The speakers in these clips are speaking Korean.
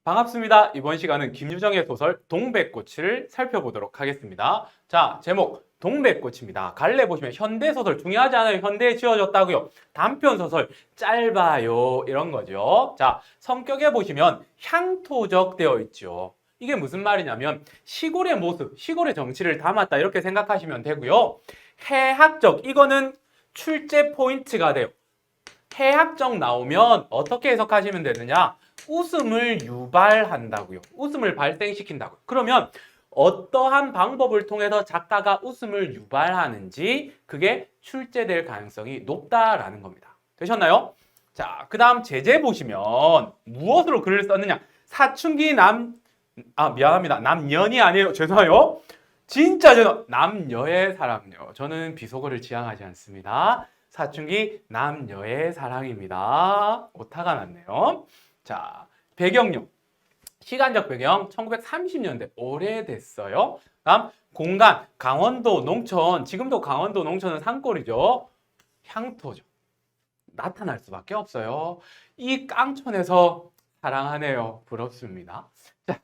반갑습니다. 이번 시간은 김유정의 소설 동백꽃을 살펴보도록 하겠습니다. 자, 제목 동백꽃입니다. 갈래 보시면 현대소설 중요하지 않아요. 현대에 지어졌다고요. 단편소설 짧아요. 이런 거죠. 자, 성격에 보시면 향토적 되어 있죠. 이게 무슨 말이냐면 시골의 모습, 시골의 정치를 담았다 이렇게 생각하시면 되고요. 해학적, 이거는 출제 포인트가 돼요. 해학적 나오면 어떻게 해석하시면 되느냐? 웃음을 유발한다고요. 웃음을 발생시킨다고요. 그러면 어떠한 방법을 통해서 작가가 웃음을 유발하는지 그게 출제될 가능성이 높다라는 겁니다. 되셨나요? 자, 그 다음 제재 보시면 무엇으로 글을 썼느냐? 사춘기 미안합니다. 남년이 아니에요. 죄송해요. 진짜 남녀의 사랑요. 저는 비속어를 지향하지 않습니다. 사춘기 남녀의 사랑입니다. 오타가 났네요. 자, 배경요. 시간적 배경 1930년대 오래됐어요. 다음 공간 강원도 농촌. 지금도 강원도 농촌은 산골이죠. 향토죠. 나타날 수밖에 없어요. 이 깡촌에서 사랑하네요. 부럽습니다.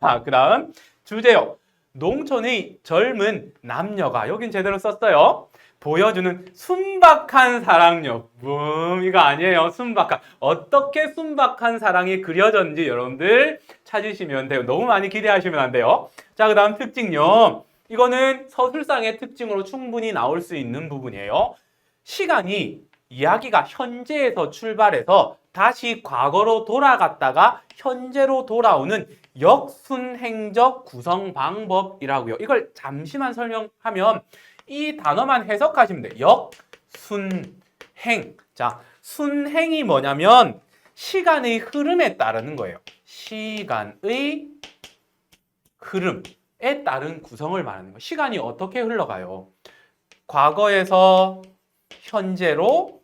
자, 그 다음 주제요. 농촌의 젊은 남녀가 여긴 제대로 썼어요. 보여주는 순박한 사랑력. 이거 아니에요. 순박한. 어떻게 순박한 사랑이 그려졌는지 여러분들 찾으시면 돼요. 너무 많이 기대하시면 안 돼요. 자, 그 다음 특징요. 이거는 서술상의 특징으로 충분히 나올 수 있는 부분이에요. 시간이 이야기가 현재에서 출발해서 다시 과거로 돌아갔다가 현재로 돌아오는 역순행적 구성 방법이라고요. 이걸 잠시만 설명하면 이 단어만 해석하시면 돼요. 역순행. 자, 순행이 뭐냐면 시간의 흐름에 따르는 거예요. 시간의 흐름에 따른 구성을 말하는 거예요. 시간이 어떻게 흘러가요? 과거에서 현재로,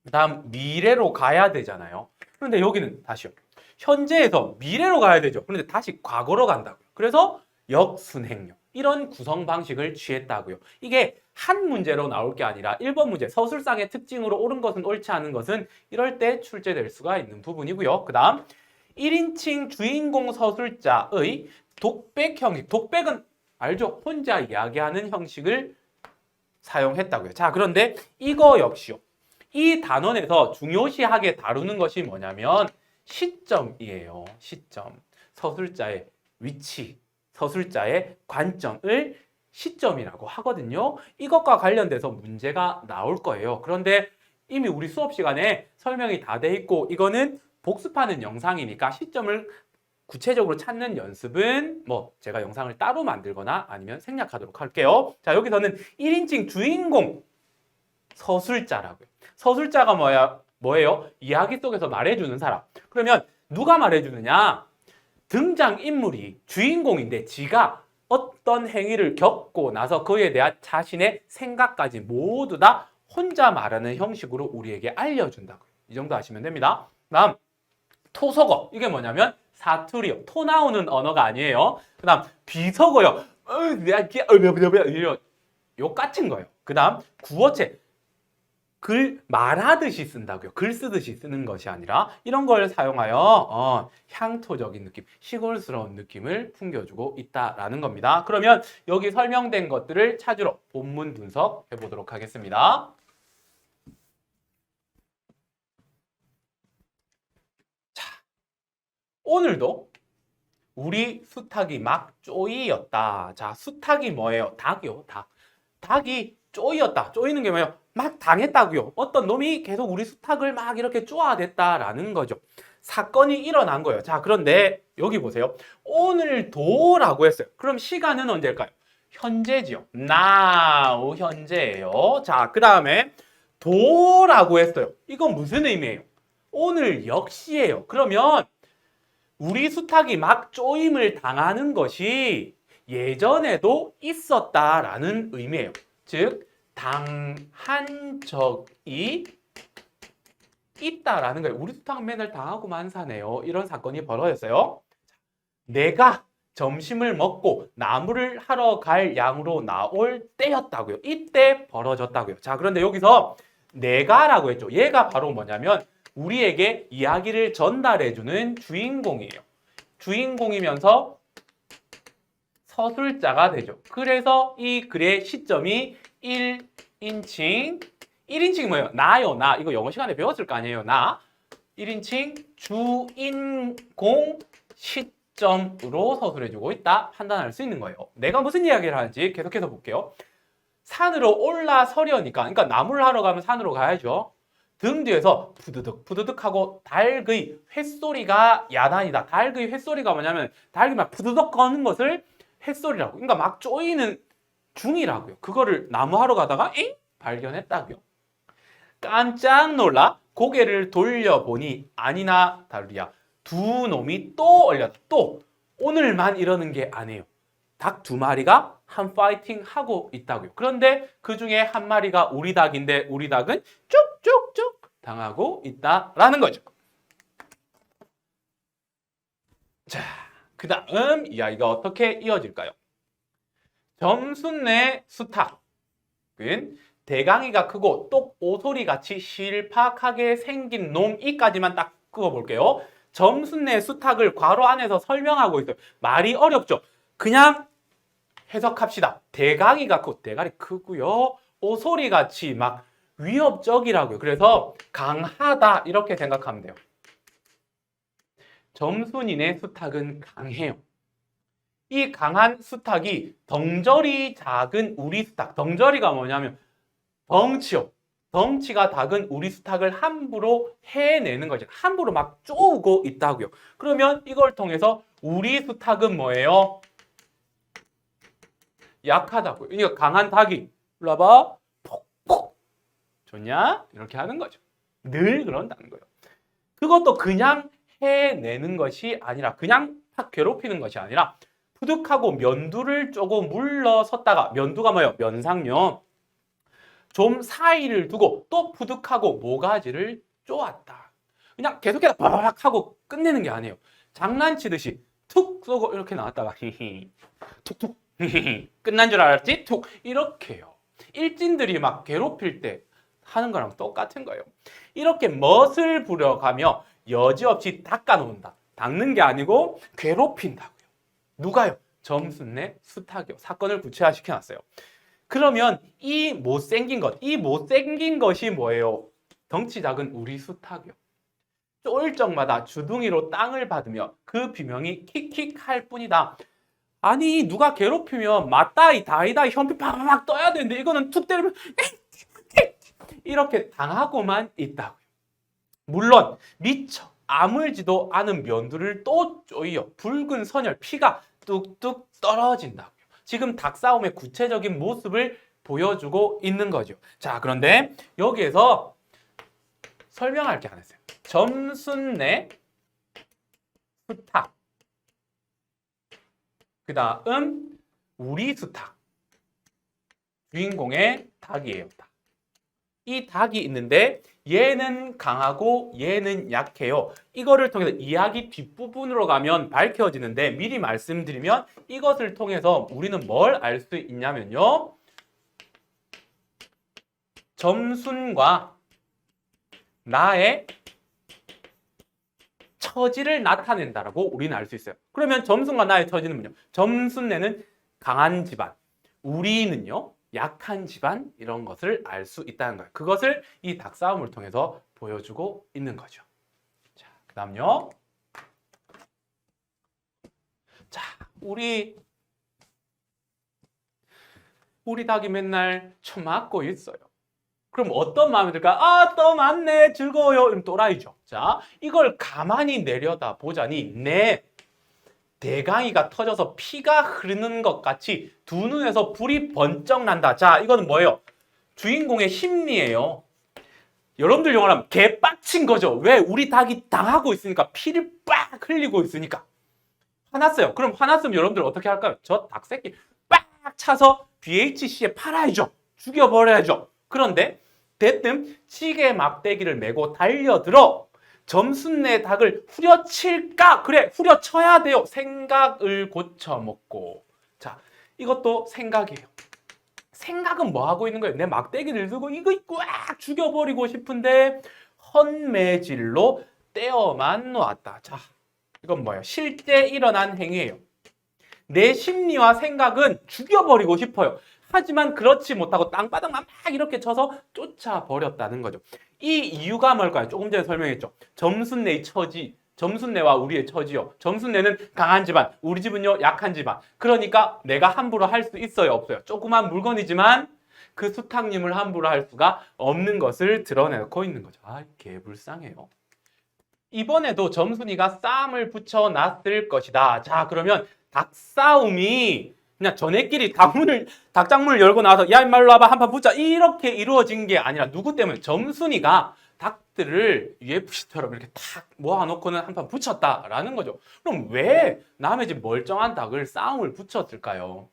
그다음 미래로 가야 되잖아요. 그런데 여기는 다시요. 현재에서 미래로 가야 되죠. 그런데 다시 과거로 간다고요. 그래서 역순행력. 이런 구성 방식을 취했다고요. 이게 한 문제로 나올 게 아니라 1번 문제 서술상의 특징으로 옳은 것은 옳지 않은 것은 이럴 때 출제될 수가 있는 부분이고요. 그 다음 1인칭 주인공 서술자의 독백 형식. 독백은 알죠? 혼자 이야기하는 형식을 사용했다고요. 자, 그런데 이거 역시요. 이 단원에서 중요시하게 다루는 것이 뭐냐면 시점이에요. 시점. 서술자의 위치, 서술자의 관점을 시점이라고 하거든요. 이것과 관련돼서 문제가 나올 거예요. 그런데 이미 우리 수업 시간에 설명이 다 돼 있고 이거는 복습하는 영상이니까 시점을 구체적으로 찾는 연습은 제가 영상을 따로 만들거나 아니면 생략하도록 할게요. 자, 여기서는 1인칭 주인공 서술자라고요. 서술자가 뭐예요? 이야기 속에서 말해주는 사람. 그러면 누가 말해주느냐? 등장인물이 주인공인데 지가 어떤 행위를 겪고 나서 그에 대한 자신의 생각까지 모두 다 혼자 말하는 형식으로 우리에게 알려준다고요. 이 정도 아시면 됩니다. 다음 토속어. 이게 뭐냐면 사투리요. 토 나오는 언어가 아니에요. 그 다음 비속어요. 요 같은 거예요. 그 다음 구어체. 글 말하듯이 쓴다고요. 글 쓰듯이 쓰는 것이 아니라 이런 걸 사용하여 향토적인 느낌, 시골스러운 느낌을 풍겨주고 있다라는 겁니다. 그러면 여기 설명된 것들을 찾으러 본문 분석해 보도록 하겠습니다. 자, 오늘도 우리 수탉이 막 쪼이였다. 자, 수탉이 뭐예요? 닭이요, 닭. 닭이 쪼이였다. 쪼이는 게 뭐예요? 막 당했다고요. 어떤 놈이 계속 우리 수탉을 막 이렇게 쪼아댔다라는 거죠. 사건이 일어난 거예요. 자, 그런데 여기 보세요. 오늘도라고 했어요. 그럼 시간은 언제일까요? 현재지요. now 현재예요. 자, 그 다음에 도라고 했어요. 이건 무슨 의미예요? 오늘 역시예요. 그러면 우리 수탉이 막 쪼임을 당하는 것이 예전에도 있었다라는 의미예요. 즉 당한 적이 있다라는 거예요. 우리 수탉은 맨날 당하고만 사네요. 이런 사건이 벌어졌어요. 내가 점심을 먹고 나무를 하러 갈 양으로 나올 때였다고요. 이때 벌어졌다고요. 자, 그런데 여기서 내가라고 했죠. 얘가 바로 뭐냐면 우리에게 이야기를 전달해주는 주인공이에요. 주인공이면서 서술자가 되죠. 그래서 이 글의 시점이 1인칭. 1인칭이 뭐예요? 나요, 나. 이거 영어 시간에 배웠을 거 아니에요, 나. 1인칭 주인공 시점으로 서술해주고 있다. 판단할 수 있는 거예요. 내가 무슨 이야기를 하는지 계속해서 볼게요. 산으로 올라서려니까, 그러니까 나무를 하러 가면 산으로 가야죠. 등 뒤에서 푸드득 푸드득 하고 닭의 횟소리가 야단이다. 닭의 횟소리가 뭐냐면 닭이 막 푸드득 거는 것을 횟소리라고. 그러니까 막 쪼이는 중이라고요. 그거를 나무하러 가다가 발견했다고요. 깜짝 놀라 고개를 돌려보니 아니나 다르리야. 두 놈이 또 얼렸다. 또 오늘만 이러는 게 아니에요. 닭 두 마리가 한 파이팅 하고 있다고요. 그런데 그 중에 한 마리가 우리 닭인데 우리 닭은 쭉쭉쭉 당하고 있다라는 거죠. 자, 그 다음 이야기가 어떻게 이어질까요? 점순내 수탉은 대강이가 크고 똑 오소리 같이 실팍하게 생긴 놈이까지만 딱 끄어볼게요. 점순내 수탉을 괄호 안에서 설명하고 있어요. 말이 어렵죠? 그냥 해석합시다. 대강이가 크고 대가리 크고요. 오소리 같이 막 위협적이라고요. 그래서 강하다 이렇게 생각하면 돼요. 점순이네 수탉은 강해요. 이 강한 수탉이 덩저리 작은 우리 수탉. 덩저리가 뭐냐면 덩치요. 덩치가 작은 우리 수탉을 함부로 해내는 거죠. 함부로 막 쪼우고 있다고요. 그러면 이걸 통해서 우리 수탉은 뭐예요? 약하다고요. 그러니까 강한 닭이 일로 와봐. 폭폭. 좋냐? 이렇게 하는 거죠. 늘 그런다는 거예요. 그것도 그냥 해내는 것이 아니라 그냥 팍 괴롭히는 것이 아니라 푸득하고 면두를 조금 물러섰다가 면두가 뭐예요? 면상면. 좀 사이를 두고 또 푸득하고 모가지를 쪼았다. 그냥 계속해서 바락 하고 끝내는 게 아니에요. 장난치듯이 툭 쏘고 이렇게 나왔다가 히히 툭툭 히히 끝난 줄 알았지? 툭 이렇게요. 일진들이 막 괴롭힐 때 하는 거랑 똑같은 거예요. 이렇게 멋을 부려가며 여지없이 닦아놓는다. 닦는 게 아니고 괴롭힌다고요. 누가요? 점순내 수탉이요. 사건을 구체화시켜놨어요. 그러면 이 못생긴 것이 뭐예요? 덩치 작은 우리 수탉이요. 쫄 적마다 주둥이로 땅을 받으며 그 비명이 킥킥할 뿐이다. 아니 누가 괴롭히면 맞다이 다이다이 현피 팍팍 떠야 되는데 이거는 툭 때리면 이렇게 당하고만 있다고요. 물론 미처 아물지도 않은 면두를 또 쪼이어 붉은 선혈 피가 뚝뚝 떨어진다고요. 지금 닭싸움의 구체적인 모습을 보여주고 있는 거죠. 자, 그런데 여기에서 설명할 게 하나 있어요. 점순내 수탉. 그 다음 우리 수탉. 주인공의 닭이에요. 닭. 이 닭이 있는데 얘는 강하고 얘는 약해요. 이거를 통해서 이야기 뒷부분으로 가면 밝혀지는데 미리 말씀드리면 이것을 통해서 우리는 뭘 알 수 있냐면요. 점순과 나의 처지를 나타낸다라고 우리는 알 수 있어요. 그러면 점순과 나의 처지는 뭐냐? 점순내는 강한 집안, 우리는요 약한 집안 이런 것을 알 수 있다는 거예요. 그것을 이 닭싸움을 통해서 보여주고 있는 거죠. 자, 그다음요. 자, 우리 닭이 맨날 처맞고 있어요. 그럼 어떤 마음이 들까? 아, 또 맞네, 즐거워요. 이러면 또라이죠. 자, 이걸 가만히 내려다 보자니 내 대강이가 터져서 피가 흐르는 것 같이 두 눈에서 불이 번쩍 난다. 자, 이거는 뭐예요? 주인공의 심리예요. 여러분들 영화로 하면 개빡친 거죠. 왜? 우리 닭이 당하고 있으니까 피를 빡 흘리고 있으니까 화났어요. 그럼 화났으면 여러분들 어떻게 할까요? 저 닭새끼 빡 차서 BHC에 팔아야죠. 죽여버려야죠. 그런데 대뜸 찌개 막대기를 메고 달려들어 점순내 닭을 후려칠까? 그래, 후려쳐야 돼요. 생각을 고쳐먹고. 자, 이것도 생각이에요. 생각은 뭐 하고 있는 거예요? 내 막대기를 들고 이거 꽉 죽여버리고 싶은데 헌매질로 떼어만 놓았다. 자, 이건 뭐예요? 실제 일어난 행위예요. 내 심리와 생각은 죽여버리고 싶어요. 하지만 그렇지 못하고 땅바닥만 막 이렇게 쳐서 쫓아버렸다는 거죠. 이 이유가 뭘까요? 조금 전에 설명했죠. 점순내의 처지, 점순내와 우리의 처지요. 점순내는 강한 집안, 우리 집은요 약한 집안. 그러니까 내가 함부로 할 수 있어요, 없어요? 조그만 물건이지만 그 수탁님을 함부로 할 수가 없는 것을 드러내고 있는 거죠. 아, 개불쌍해요. 이번에도 점순이가 싸움을 붙여놨을 것이다. 자, 그러면 닭싸움이 그냥 전애끼리 닭장문을 열고 나와서 야, 임마 일로 와봐 한판 붙자 이렇게 이루어진 게 아니라 누구 때문에? 점순이가 닭들을 UFC처럼 이렇게 탁 모아놓고는 한판 붙였다라는 거죠. 그럼 왜 남의 집 멀쩡한 닭을 싸움을 붙였을까요?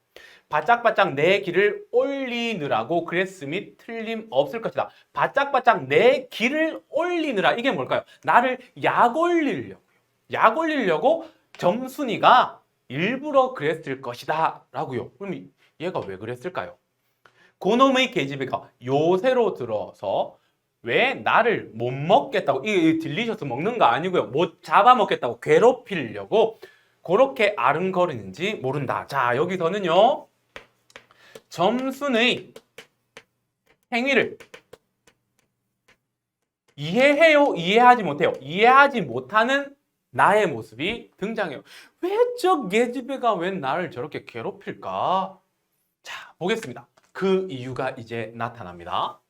바짝바짝 내 길을 올리느라고 그랬음이 틀림없을 것이다. 바짝바짝 내 길을 올리느라 이게 뭘까요? 나를 약 올리려고요. 약 올리려고 점순이가 일부러 그랬을 것이다 라고요. 그럼 얘가 왜 그랬을까요? 그놈의 계집애가 요새로 들어서 왜 나를 못 먹겠다고, 이 딜리셔스 먹는 거 아니고요. 못 잡아먹겠다고 괴롭히려고 그렇게 아른거리는지 모른다. 자, 여기서는요. 점순의 행위를 이해해요? 이해하지 못해요? 이해하지 못하는 나의 모습이 등장해요. 왜 저 계집애가 왜 나를 저렇게 괴롭힐까? 자, 보겠습니다. 그 이유가 이제 나타납니다.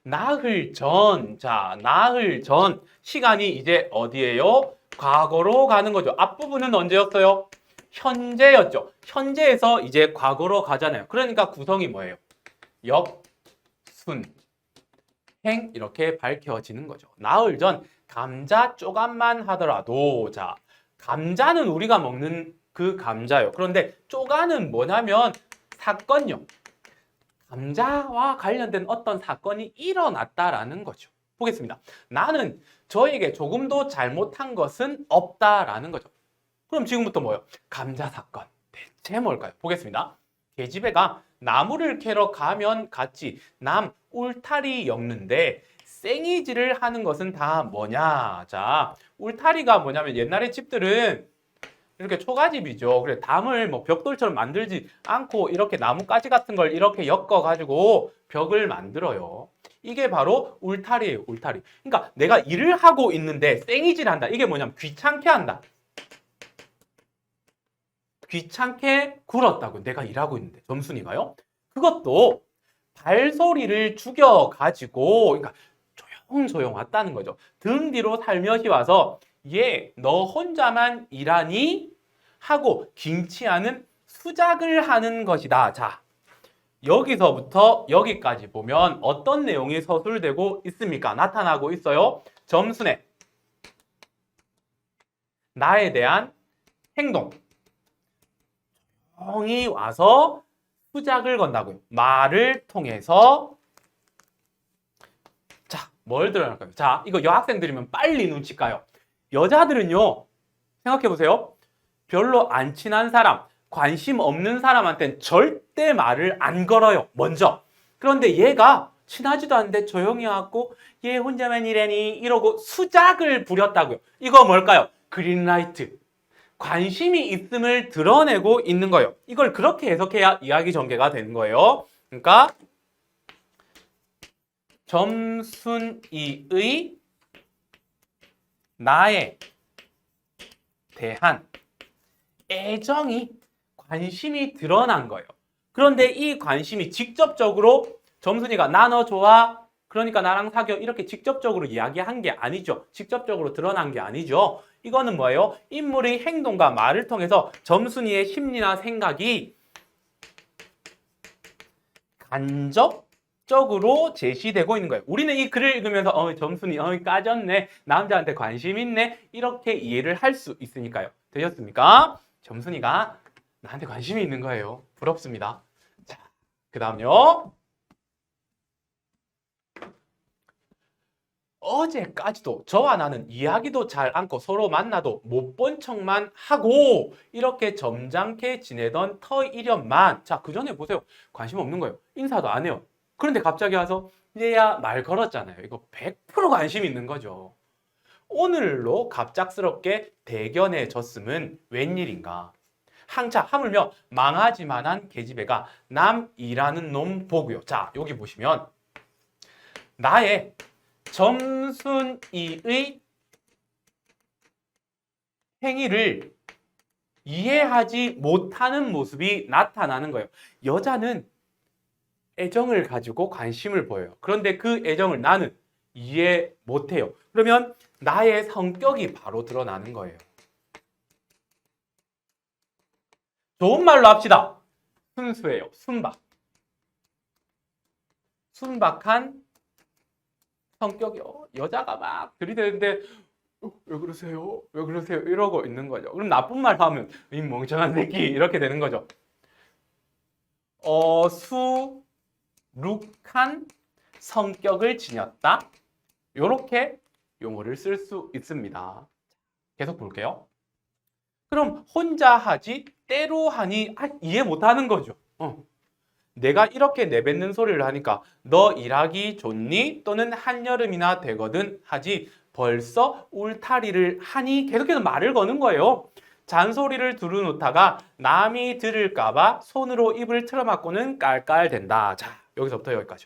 나흘 전, 자, 나흘 전 시간이 이제 어디예요? 과거로 가는 거죠. 앞부분은 언제였어요? 현재였죠. 현재에서 이제 과거로 가잖아요. 그러니까 구성이 뭐예요? 역, 순, 행 이렇게 밝혀지는 거죠. 나흘 전 감자 쪼간만 하더라도 자, 감자는 우리가 먹는 그 감자요. 그런데 쪼간은 뭐냐면 사건요. 감자와 관련된 어떤 사건이 일어났다라는 거죠. 보겠습니다. 나는 저에게 조금도 잘못한 것은 없다라는 거죠. 그럼 지금부터 뭐예요? 감자 사건. 대체 뭘까요? 보겠습니다. 계집애가 나무를 캐러 가면 같이 남 울타리 엮는데 생이질을 하는 것은 다 뭐냐? 자, 울타리가 뭐냐면 옛날에 집들은 이렇게 초가집이죠. 그래 담을 뭐 벽돌처럼 만들지 않고 이렇게 나뭇가지 같은 걸 이렇게 엮어 가지고 벽을 만들어요. 이게 바로 울타리예요, 울타리. 그러니까 내가 일을 하고 있는데 생이질한다. 이게 뭐냐면 귀찮게 한다. 귀찮게 굴었다고. 내가 일하고 있는데 점순이가요. 그것도 발소리를 죽여 가지고 그러니까 조용조용 왔다는 거죠. 등 뒤로 살며시 와서 얘 너 혼자만 일하니? 하고 김치 않은 수작을 하는 것이다. 자, 여기서부터 여기까지 보면 어떤 내용이 서술되고 있습니까? 나타나고 있어요. 점순에 나에 대한 행동. 조용히 와서 수작을 건다고요. 말을 통해서 자, 뭘 드러날까요? 자, 이거 여학생들이면 빨리 눈치 까요. 여자들은요, 생각해보세요. 별로 안 친한 사람, 관심 없는 사람한테는 절대 말을 안 걸어요. 먼저. 그런데 얘가 친하지도 않은데 조용히 와갖고 얘 혼자만 일하니 이러고 수작을 부렸다고요. 이거 뭘까요? 그린라이트. 관심이 있음을 드러내고 있는 거예요. 이걸 그렇게 해석해야 이야기 전개가 되는 거예요. 그러니까 점순이의 나에 대한 애정이 관심이 드러난 거예요. 그런데 이 관심이 직접적으로 점순이가 나 너 좋아? 그러니까 나랑 사귀어 이렇게 직접적으로 이야기한 게 아니죠. 직접적으로 드러난 게 아니죠. 이거는 뭐예요? 인물의 행동과 말을 통해서 점순이의 심리나 생각이 간접적으로 제시되고 있는 거예요. 우리는 이 글을 읽으면서 점순이 까졌네. 남자한테 관심 있네. 이렇게 이해를 할 수 있으니까요. 되셨습니까? 점순이가 나한테 관심이 있는 거예요. 부럽습니다. 자, 그 다음요. 어제까지도 저와 나는 이야기도 잘 않고 서로 만나도 못 본 척만 하고 이렇게 점잖게 지내던 터이련만 자, 그 전에 보세요. 관심 없는 거예요. 인사도 안 해요. 그런데 갑자기 와서 얘야 말 걸었잖아요. 이거 100% 관심 있는 거죠. 오늘로 갑작스럽게 대견해졌음은 웬일인가? 하물며 망하지만한 계집애가 남이라는 놈 보고요. 자, 여기 보시면 나의 점순이의 행위를 이해하지 못하는 모습이 나타나는 거예요. 여자는 애정을 가지고 관심을 보여요. 그런데 그 애정을 나는 이해 못해요. 그러면 나의 성격이 바로 드러나는 거예요. 좋은 말로 합시다. 순수해요. 순박한 성격이요. 여자가 막 들이대는데 왜 그러세요? 왜 그러세요? 이러고 있는 거죠. 그럼 나쁜 말 하면 이 멍청한 새끼 이렇게 되는 거죠. 어수룩한 성격을 지녔다. 이렇게 용어를 쓸 수 있습니다. 계속 볼게요. 그럼 혼자 하지 때로 하니 이해 못하는 거죠. 내가 이렇게 내뱉는 소리를 하니까 너 일하기 좋니? 또는 한여름이나 되거든 하지 벌써 울타리를 하니 계속해서 말을 거는 거예요. 잔소리를 두루놓다가 남이 들을까봐 손으로 입을 틀어막고는 깔깔댄다. 자, 여기서부터 여기까지.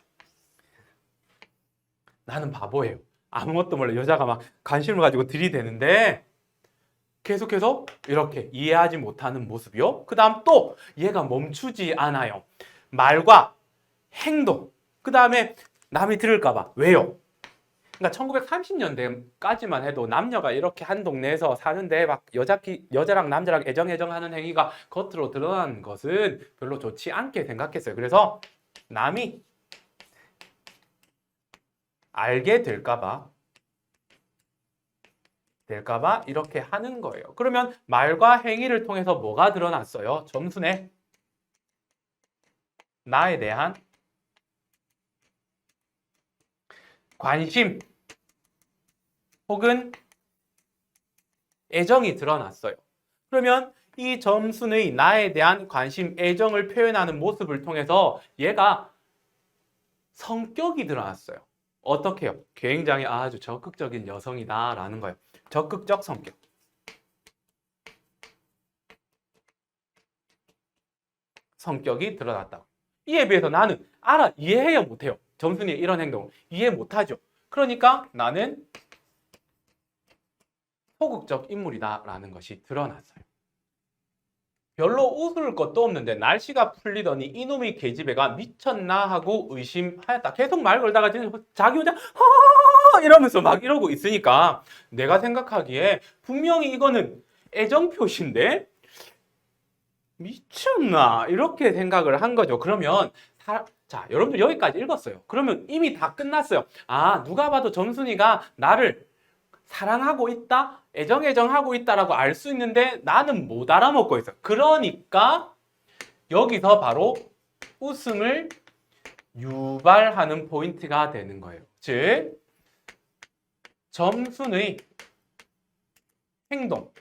나는 바보예요. 아무것도 몰라. 여자가 막 관심을 가지고 들이대는데 계속해서 이렇게 이해하지 못하는 모습이요. 그 다음 또 얘가 멈추지 않아요. 말과 행동. 그 다음에 남이 들을까봐. 왜요? 그러니까 1930년대까지만 해도 남녀가 이렇게 한 동네에서 사는데 막 여자랑 남자랑 애정하는 행위가 겉으로 드러나는 것은 별로 좋지 않게 생각했어요. 그래서 남이 알게 될까봐 이렇게 하는 거예요. 그러면 말과 행위를 통해서 뭐가 드러났어요? 점순에 나에 대한 관심 혹은 애정이 드러났어요. 그러면 이 점순의 나에 대한 관심, 애정을 표현하는 모습을 통해서 얘가 성격이 드러났어요. 어떻게 해요? 굉장히 아주 적극적인 여성이다라는 거예요. 적극적 성격. 성격이 드러났다. 이에 비해서 나는 이해해요 못해요? 점순이의 이런 행동을 이해 못하죠. 그러니까 나는 소극적 인물이다라는 것이 드러났어요. 별로 웃을 것도 없는데 날씨가 풀리더니 이놈의 계집애가 미쳤나 하고 의심하였다. 계속 말 걸다가 자기 혼자 이러면서 막 이러고 있으니까 내가 생각하기에 분명히 이거는 애정 표시인데 미쳤나 이렇게 생각을 한 거죠. 그러면 자, 여러분들 여기까지 읽었어요. 그러면 이미 다 끝났어요. 누가 봐도 점순이가 나를 사랑하고 있다, 애정하고 있다라고 알 수 있는데 나는 못 알아먹고 있어요. 그러니까 여기서 바로 웃음을 유발하는 포인트가 되는 거예요. 즉, 점순의 행동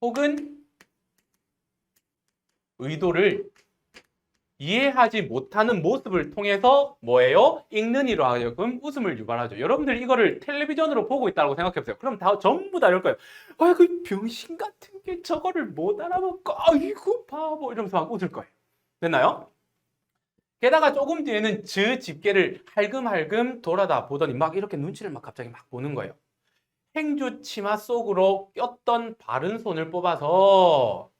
혹은 의도를 이해하지 못하는 모습을 통해서 뭐예요? 읽는 이로 하여금 웃음을 유발하죠. 여러분들 이거를 텔레비전으로 보고 있다고 생각해보세요. 그럼 전부 다 이럴 거예요. 아이고 병신 같은 게 저거를 못 알아먹고 아이고 바보 이러면서 막 웃을 거예요. 됐나요? 게다가 조금 뒤에는 집게를 할금할금 돌아다 보더니 막 이렇게 눈치를 막 갑자기 막 보는 거예요. 행주 치마 속으로 꼈던 바른 손을 뽑아서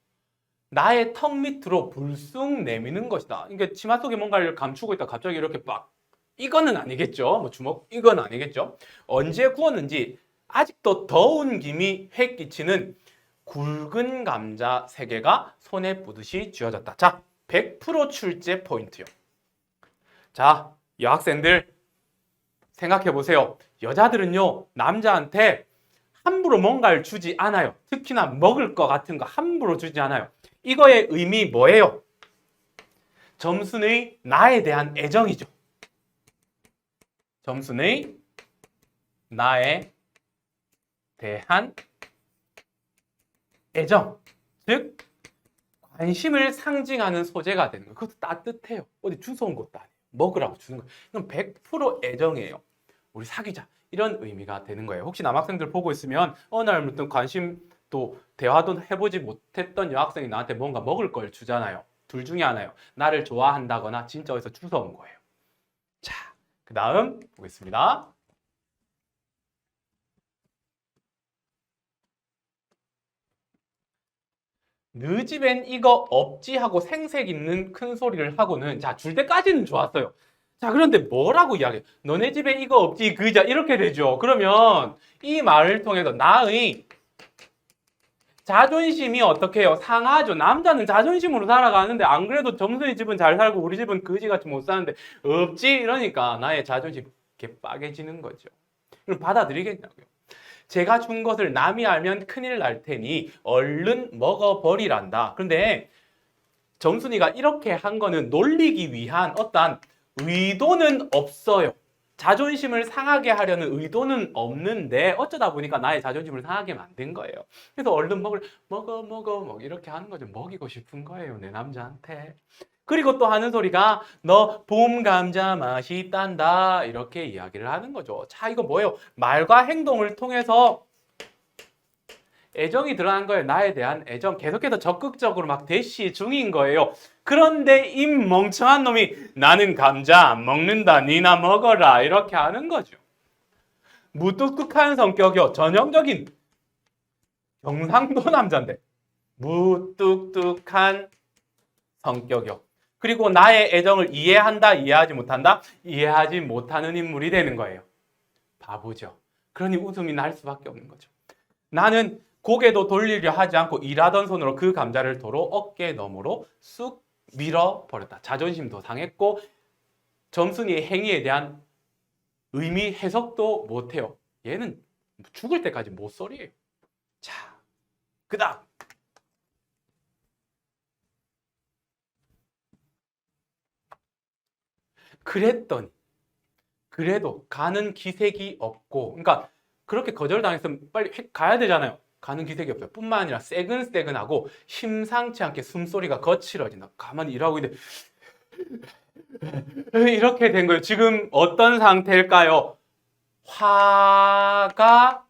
나의 턱 밑으로 불쑥 내미는 것이다. 그러니까 치마 속에 뭔가를 감추고 있다 갑자기 이렇게 막 이거는 아니겠죠. 뭐 주먹 이건 아니겠죠. 언제 구웠는지 아직도 더운 김이 회 끼치는 굵은 감자 3개가 손에 뿌듯이 쥐어졌다. 자, 100% 출제 포인트요. 자, 여학생들 생각해 보세요. 여자들은요 남자한테 함부로 뭔가를 주지 않아요. 특히나 먹을 것 같은 거 함부로 주지 않아요. 이거의 의미 뭐예요? 점순의 나에 대한 애정이죠. 점순의 나에 대한 애정, 즉 관심을 상징하는 소재가 되는 거예요. 그것도 따뜻해요. 어디 주워 온 것도 아니에요. 먹으라고 주는 거예요. 이건 100% 애정이에요. 우리 사귀자. 이런 의미가 되는 거예요. 혹시 남학생들 보고 있으면 어느 날부터 관심 또 대화도 해보지 못했던 여학생이 나한테 뭔가 먹을 걸 주잖아요. 둘 중에 하나요. 나를 좋아한다거나 진짜 어디서 주워온 거예요. 자, 그 다음 보겠습니다. 너 집엔 이거 없지 하고 생색 있는 큰 소리를 하고는 자, 줄 때까지는 좋았어요. 자, 그런데 뭐라고 이야기해? 너네 집에 이거 없지 그자 이렇게 되죠. 그러면 이 말을 통해서 나의 자존심이 어떻게 해요? 상하죠. 남자는 자존심으로 살아가는데 안 그래도 점순이 집은 잘 살고 우리 집은 그지같이 못 사는데 없지 이러니까 나의 자존심 개빠개지는 거죠. 그럼 받아들이겠냐고요. 제가 준 것을 남이 알면 큰일 날 테니 얼른 먹어버리란다. 그런데 점순이가 이렇게 한 거는 놀리기 위한 어떠한 의도는 없어요. 자존심을 상하게 하려는 의도는 없는데 어쩌다 보니까 나의 자존심을 상하게 만든 거예요. 그래서 얼른 먹어 이렇게 하는 거죠. 먹이고 싶은 거예요, 내 남자한테. 그리고 또 하는 소리가 너 봄 감자 맛있단다 이렇게 이야기를 하는 거죠. 자, 이거 뭐예요? 말과 행동을 통해서 애정이 드러난 거예요. 나에 대한 애정. 계속해서 적극적으로 막 대시 중인 거예요. 그런데 이 멍청한 놈이 나는 감자 안 먹는다. 니나 먹어라. 이렇게 하는 거죠. 무뚝뚝한 성격이요. 전형적인 경상도 남자인데 무뚝뚝한 성격이요. 그리고 나의 애정을 이해한다, 이해하지 못한다? 이해하지 못하는 인물이 되는 거예요. 바보죠. 그러니 웃음이 날 수밖에 없는 거죠. 나는 고개도 돌리려 하지 않고 일하던 손으로 그 감자를 도로 어깨 너머로 쑥 밀어버렸다. 자존심도 상했고 점순이의 행위에 대한 의미 해석도 못해요. 얘는 죽을 때까지 못소리예요. 자, 그 다음 그랬더니 그래도 가는 기색이 없고 그러니까 그렇게 거절당했으면 빨리 가야 되잖아요. 가는 기색이 없어요. 뿐만 아니라 새근새근하고 심상치 않게 숨소리가 거칠어진다. 가만히 일하고 있는데 이렇게 된 거예요. 지금 어떤 상태일까요? 화가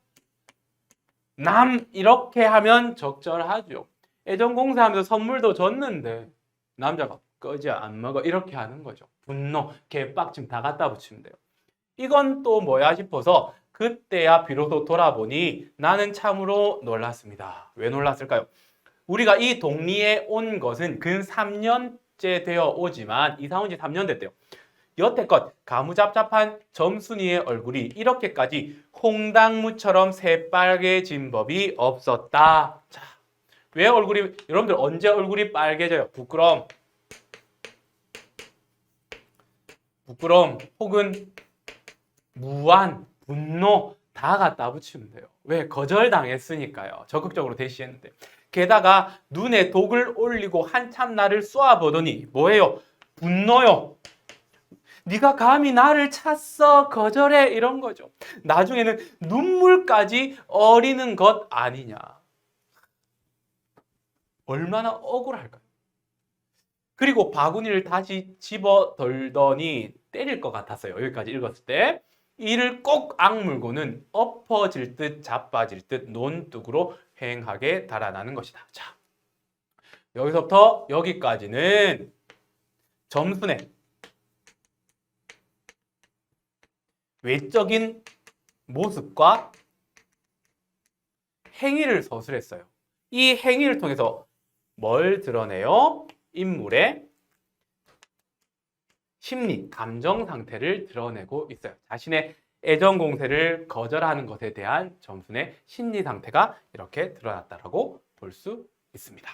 남 이렇게 하면 적절하죠. 애정공세하면서 선물도 줬는데 남자가 꺼지 안 먹어 이렇게 하는 거죠. 분노, 개빡침 다 갖다 붙이면 돼요. 이건 또 뭐야 싶어서 그때야 비로소 돌아보니 나는 참으로 놀랐습니다. 왜 놀랐을까요? 우리가 이 동리에 온 것은 근 3년째 되어 오지만 이사 온 지 3년 됐대요. 여태껏 가무잡잡한 점순이의 얼굴이 이렇게까지 홍당무처럼 새빨개진 법이 없었다. 자, 왜 얼굴이 여러분들 언제 얼굴이 빨개져요? 부끄럼 혹은 무한, 분노 다 갖다 붙이면 돼요. 왜? 거절당했으니까요. 적극적으로 대시했는데. 게다가 눈에 독을 올리고 한참 나를 쏘아보더니 뭐예요? 분노요. 네가 감히 나를 찼어 거절해 이런 거죠. 나중에는 눈물까지 어리는 것 아니냐. 얼마나 억울할까요? 그리고 바구니를 다시 집어덜더니 때릴 것 같았어요. 여기까지 읽었을 때. 이를 꼭 악물고는 엎어질 듯 자빠질 듯 논뚝으로 횡하게 달아나는 것이다. 자, 여기서부터 여기까지는 점순의 외적인 모습과 행위를 서술했어요. 이 행위를 통해서 뭘 드러내요? 인물의 심리, 감정 상태를 드러내고 있어요. 자신의 애정 공세를 거절하는 것에 대한 점순의 심리 상태가 이렇게 드러났다라고 볼 수 있습니다.